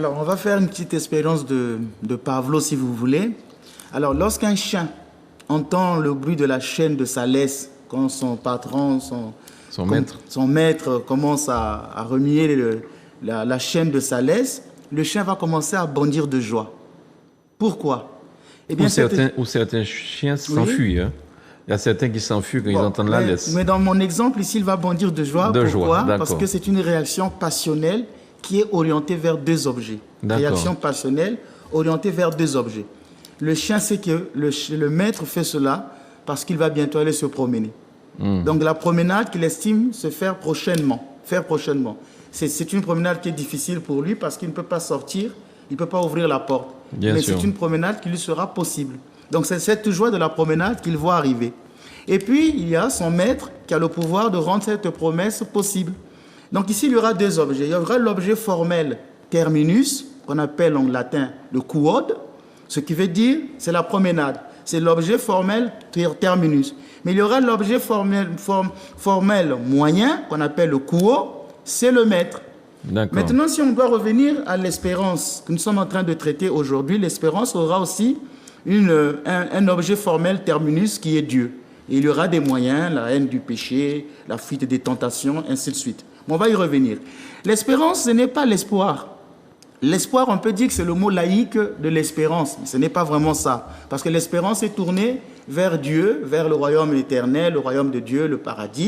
Alors, on va faire une petite expérience de Pavlov, si vous voulez. Alors, lorsqu'un chien entend le bruit de la chaîne de sa laisse, quand son patron, son maître commence à remuer la chaîne de sa laisse, le chien va commencer à bondir de joie. Pourquoi? Eh bien, certains chiens s'enfuient. Hein. Il y a certains qui s'enfuient quand ils entendent la laisse. Mais dans mon exemple ici, il va bondir de joie. Pourquoi? Parce que c'est une réaction passionnelle qui est orientée vers deux objets. Réaction passionnelle orientée vers deux objets. Le chien sait que le maître fait cela parce qu'il va bientôt aller se promener. Donc la promenade qu'il estime se faire prochainement. C'est une promenade qui est difficile pour lui parce qu'il ne peut pas sortir, il ne peut pas ouvrir la porte. Mais c'est une promenade qui lui sera possible. Donc c'est cette joie de la promenade qu'il voit arriver. Et puis il y a son maître qui a le pouvoir de rendre cette promesse possible. Donc ici il y aura deux objets. Il y aura l'objet formel terminus, qu'on appelle en latin le quod, ce qui veut dire c'est la promenade. C'est l'objet formel terminus. Mais il y aura l'objet formel moyen, qu'on appelle le quo, c'est le maître. Maintenant, si on doit revenir à l'espérance que nous sommes en train de traiter aujourd'hui, l'espérance aura aussi un objet formel terminus qui est Dieu. Et il y aura des moyens, la haine du péché, la fuite des tentations, ainsi de suite. Mais on va y revenir. L'espérance, ce n'est pas l'espoir. L'espoir, on peut dire que c'est le mot laïque de l'espérance, mais ce n'est pas vraiment ça. Parce que l'espérance est tournée vers Dieu, vers le royaume éternel, le royaume de Dieu, le paradis.